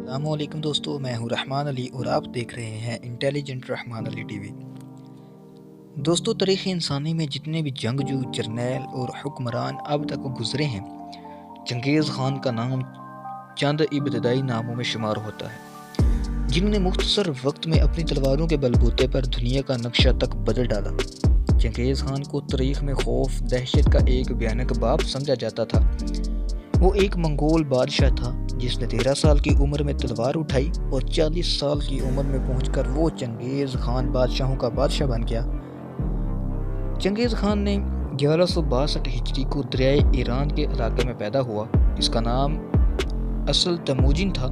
السلام علیکم دوستو، میں ہوں رحمان علی اور آپ دیکھ رہے ہیں انٹیلیجنٹ رحمان علی ٹی وی۔ دوستو، تاریخ انسانی میں جتنے بھی جنگجو، جرنیل اور حکمران اب تک گزرے ہیں، چنگیز خان کا نام چند ابتدائی ناموں میں شمار ہوتا ہے، جنہوں نے مختصر وقت میں اپنی تلواروں کے بل بوتے پر دنیا کا نقشہ تک بدل ڈالا۔ چنگیز خان کو تاریخ میں خوف، دہشت کا ایک بھیانک باپ سمجھا جاتا تھا۔ وہ ایک منگول بادشاہ تھا جس نے 13 سال کی عمر میں تلوار اٹھائی اور 40 سال کی عمر میں پہنچ کر وہ چنگیز خان بادشاہوں کا بادشاہ بن گیا۔ چنگیز خان نے 1162 ہجری کو دریائے ایران کے علاقے میں پیدا ہوا۔ اس کا نام اصل تموجن تھا،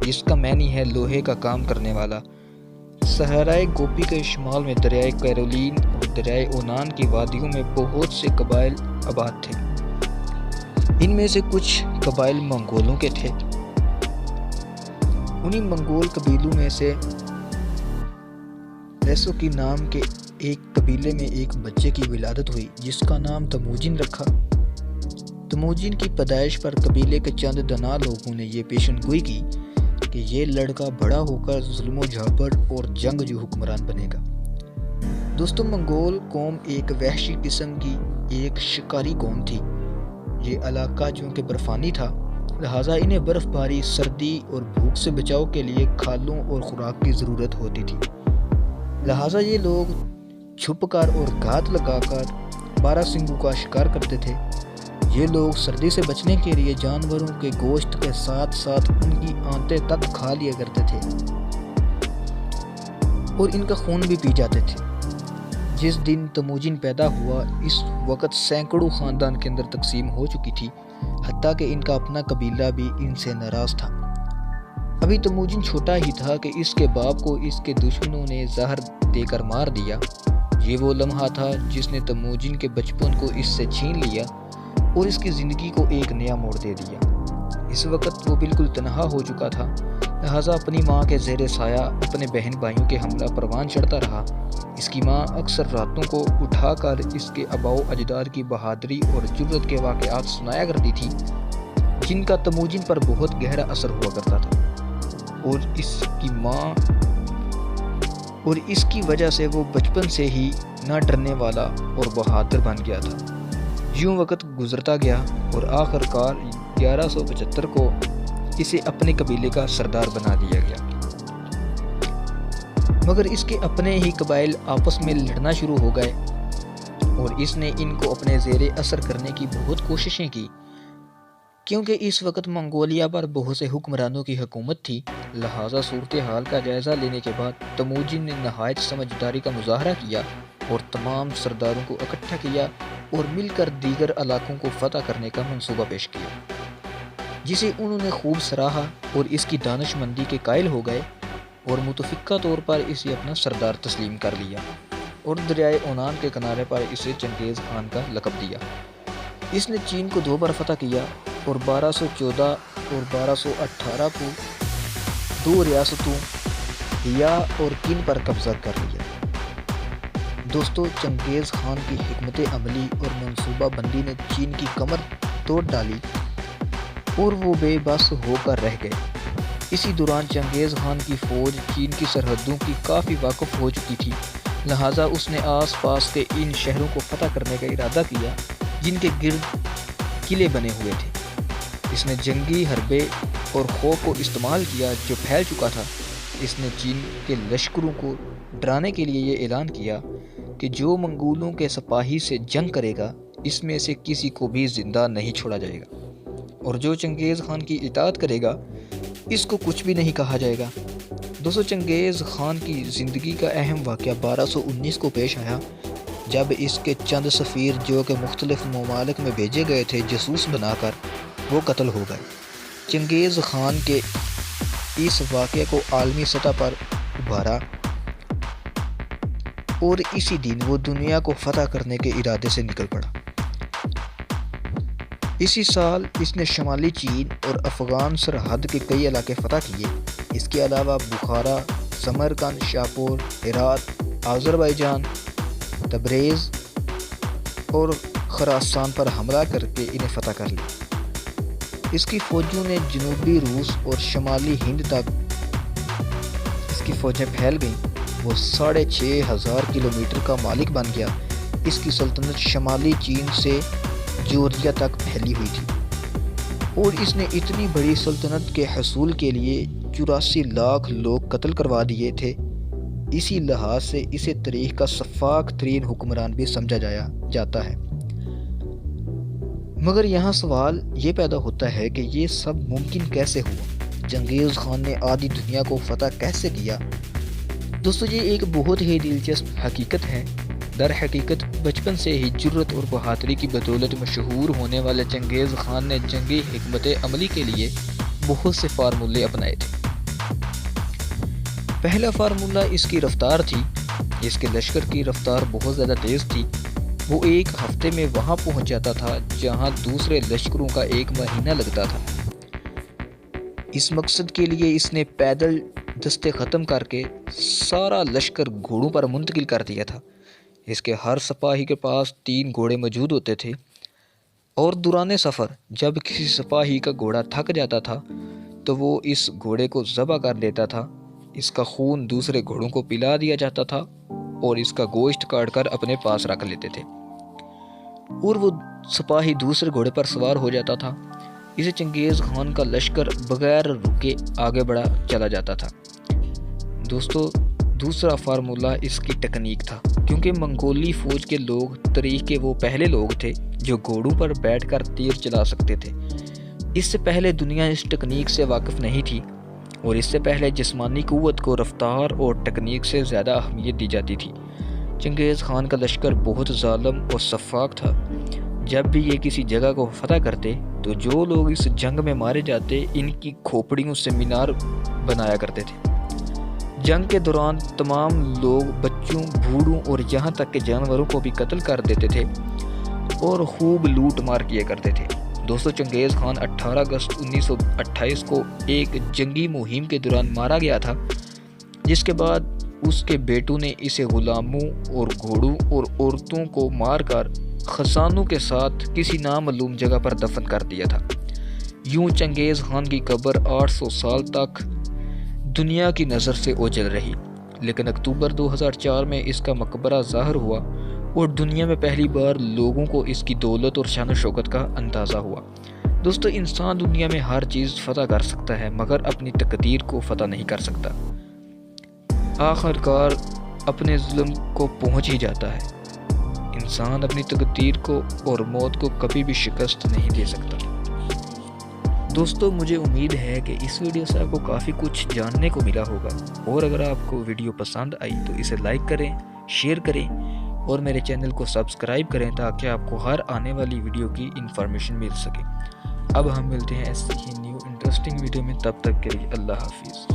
جس کا معنی ہے لوہے کا کام کرنے والا۔ صحرائے گوپی کے شمال میں دریائے کیرولین اور دریائے اونان کی وادیوں میں بہت سے قبائل آباد تھے۔ ان میں سے کچھ قبائل منگولوں کے تھے۔ انہی منگول قبیلوں میں سے ریسو کی نام کے ایک قبیلے میں ایک بچے کی ولادت ہوئی جس کا نام تموجن رکھا۔ تموجن کی پیدائش پر قبیلے کے چند دانا لوگوں نے یہ پیشن گوئی کی کہ یہ لڑکا بڑا ہو کر ظلم و جھاپٹ اور جنگجو حکمران بنے گا۔ دوستو، منگول قوم ایک وحشی قسم کی ایک شکاری قوم تھی۔ یہ علاقہ چونکہ برفانی تھا، لہٰذا انہیں برف باری، سردی اور بھوک سے بچاؤ کے لیے کھالوں اور خوراک کی ضرورت ہوتی تھی۔ لہٰذا یہ لوگ چھپ کر اور گھات لگا کر 12 سنگوں کا شکار کرتے تھے۔ یہ لوگ سردی سے بچنے کے لیے جانوروں کے گوشت کے ساتھ ساتھ ان کی آنتیں تک کھا لیا کرتے تھے اور ان کا خون بھی پی جاتے تھے۔ جس دن تموجن پیدا ہوا، اس وقت سینکڑوں خاندان کے اندر تقسیم ہو چکی تھی، حتیٰ کہ ان کا اپنا قبیلہ بھی ان سے ناراض تھا۔ ابھی تموجن چھوٹا ہی تھا کہ اس کے باپ کو اس کے دشمنوں نے زہر دے کر مار دیا۔ یہ وہ لمحہ تھا جس نے تموجن کے بچپن کو اس سے چھین لیا اور اس کی زندگی کو ایک نیا موڑ دے دیا۔ اس وقت وہ بالکل تنہا ہو چکا تھا، لہٰذا اپنی ماں کے زیر سایہ اپنے بہن بھائیوں کے حملہ پروان چڑھتا رہا۔ اس کی ماں اکثر راتوں کو اٹھا کر اس کے آباء و اجداد کی بہادری اور جرأت کے واقعات سنایا کرتی تھی، جن کا تموجن پر بہت گہرا اثر ہوا کرتا تھا، اور اس کی وجہ سے وہ بچپن سے ہی نہ ڈرنے والا اور بہادر بن گیا تھا۔ یوں وقت گزرتا گیا اور آخر کار 1175 کو اسے اپنے قبیلے کا سردار بنا دیا گیا۔ مگر اس کے اپنے ہی قبائل آپس میں لڑنا شروع ہو گئے اور اس نے ان کو اپنے زیر اثر کرنے کی بہت کوششیں کی۔ کیونکہ اس وقت منگولیا پر بہت سے حکمرانوں کی حکومت تھی، لہٰذا صورتحال کا جائزہ لینے کے بعد تموجن نے نہایت سمجھداری کا مظاہرہ کیا اور تمام سرداروں کو اکٹھا کیا اور مل کر دیگر علاقوں کو فتح کرنے کا منصوبہ پیش کیا، جسے انہوں نے خوب سراہا اور اس کی دانش مندی کے قائل ہو گئے اور متفقہ طور پر اسے اپنا سردار تسلیم کر لیا اور دریائے اونان کے کنارے پر اسے چنگیز خان کا لقب دیا۔ اس نے چین کو 2 بار فتح کیا اور 1214 اور 1218 کو 2 ریاستوں ہیا اور کن پر قبضہ کر لیا۔ دوستو، چنگیز خان کی حکمت عملی اور منصوبہ بندی نے چین کی کمر توڑ ڈالی اور وہ بے بس ہو کر رہ گئے۔ اسی دوران چنگیز خان کی فوج چین کی سرحدوں کی کافی واقف ہو چکی تھی، لہٰذا اس نے آس پاس کے ان شہروں کو فتح کرنے کا ارادہ کیا جن کے گرد قلعے بنے ہوئے تھے۔ اس نے جنگی حربے اور خوف کو استعمال کیا جو پھیل چکا تھا۔ اس نے چین کے لشکروں کو ڈرانے کے لیے یہ اعلان کیا کہ جو منگولوں کے سپاہی سے جنگ کرے گا، اس میں سے کسی کو بھی زندہ نہیں چھوڑا جائے گا، اور جو چنگیز خان کی اطاعت کرے گا اس کو کچھ بھی نہیں کہا جائے گا۔ دوستو، چنگیز خان کی زندگی کا اہم واقعہ 1219 کو پیش آیا، جب اس کے چند سفیر جو کہ مختلف ممالک میں بھیجے گئے تھے جاسوس بنا کر، وہ قتل ہو گئے۔ چنگیز خان کے اس واقعے کو عالمی سطح پر ابھارا اور اسی دن وہ دنیا کو فتح کرنے کے ارادے سے نکل پڑا۔ اسی سال اس نے شمالی چین اور افغان سرحد کے کئی علاقے فتح کیے۔ اس کے علاوہ بخارا، سمرقند، شاپور، ہرات، آذربائیجان، تبریز اور خراسان پر حملہ کر کے انہیں فتح کر لیا۔ اس کی فوجوں نے جنوبی روس اور شمالی ہند تک اس کی فوجیں پھیل گئیں۔ وہ 6,500 کلومیٹر کا مالک بن گیا۔ اس کی سلطنت شمالی چین سے جورجیا تک پھیلی ہوئی تھی، اور اس نے اتنی بڑی سلطنت کے حصول کے لیے 84 لاکھ لوگ قتل کروا دیے تھے۔ اسی لحاظ سے اسے تاریخ کا سفاک ترین حکمران بھی سمجھا جاتا ہے۔ مگر یہاں سوال یہ پیدا ہوتا ہے کہ یہ سب ممکن کیسے ہوا؟ چنگیز خان نے آدھی دنیا کو فتح کیسے کیا؟ دوستو، یہ ایک بہت ہی دلچسپ حقیقت ہے۔ در حقیقت بچپن سے ہی جرأت اور بہادری کی بدولت مشہور ہونے والے چنگیز خان نے جنگی حکمت عملی کے لیے بہت سے فارمولے اپنائے تھے۔ پہلا فارمولہ اس کی رفتار تھی۔ اس کے لشکر کی رفتار بہت زیادہ تیز تھی۔ وہ ایک ہفتے میں وہاں پہنچ جاتا تھا جہاں دوسرے لشکروں کا 1 مہینہ لگتا تھا۔ اس مقصد کے لیے اس نے پیدل دستے ختم کر کے سارا لشکر گھوڑوں پر منتقل کر دیا تھا۔ اس کے ہر سپاہی کے پاس 3 گھوڑے موجود ہوتے تھے، اور دوران سفر جب کسی سپاہی کا گھوڑا تھک جاتا تھا تو وہ اس گھوڑے کو ذبح کر دیتا تھا۔ اس کا خون دوسرے گھوڑوں کو پلا دیا جاتا تھا اور اس کا گوشت کاٹ کر اپنے پاس رکھ لیتے تھے، اور وہ سپاہی دوسرے گھوڑے پر سوار ہو جاتا تھا۔ اسے چنگیز خان کا لشکر بغیر رکے آگے بڑھا چلا جاتا تھا۔ دوستو، دوسرا فارمولہ اس کی ٹیکنیک تھا، کیونکہ منگولی فوج کے لوگ تاریخ کے وہ پہلے لوگ تھے جو گھوڑوں پر بیٹھ کر تیر چلا سکتے تھے۔ اس سے پہلے دنیا اس ٹیکنیک سے واقف نہیں تھی، اور اس سے پہلے جسمانی قوت کو رفتار اور ٹیکنیک سے زیادہ اہمیت دی جاتی تھی۔ چنگیز خان کا لشکر بہت ظالم اور سفاک تھا۔ جب بھی یہ کسی جگہ کو فتح کرتے تو جو لوگ اس جنگ میں مارے جاتے ان کی کھوپڑیوں سے مینار بنایا کرتے تھے۔ جنگ کے دوران تمام لوگ بچوں، بوڑھوں اور یہاں تک کہ جانوروں کو بھی قتل کر دیتے تھے اور خوب لوٹ مار کیا کرتے تھے۔ دوستو، چنگیز خان 18 اگست 1928 کو ایک جنگی مہم کے دوران مارا گیا تھا، جس کے بعد اس کے بیٹوں نے اسے غلاموں اور گھوڑوں اور عورتوں کو مار کر خزانوں کے ساتھ کسی نامعلوم جگہ پر دفن کر دیا تھا۔ یوں چنگیز خان کی قبر 800 سال تک دنیا کی نظر سے اوجھل رہی، لیکن اکتوبر 2004 میں اس کا مقبرہ ظاہر ہوا اور دنیا میں پہلی بار لوگوں کو اس کی دولت اور شان و شوکت کا اندازہ ہوا۔ دوستو، انسان دنیا میں ہر چیز فتح کر سکتا ہے، مگر اپنی تقدیر کو فتح نہیں کر سکتا۔ آخر کار اپنے ظلم کو پہنچ ہی جاتا ہے۔ انسان اپنی تقدیر کو اور موت کو کبھی بھی شکست نہیں دے سکتا۔ دوستو، مجھے امید ہے کہ اس ویڈیو سے آپ کو کافی کچھ جاننے کو ملا ہوگا، اور اگر آپ کو ویڈیو پسند آئی تو اسے لائک کریں، شیئر کریں اور میرے چینل کو سبسکرائب کریں تاکہ آپ کو ہر آنے والی ویڈیو کی انفارمیشن مل سکے۔ اب ہم ملتے ہیں ایسی ہی نیو انٹرسٹنگ ویڈیو میں، تب تک کے لیے اللہ حافظ۔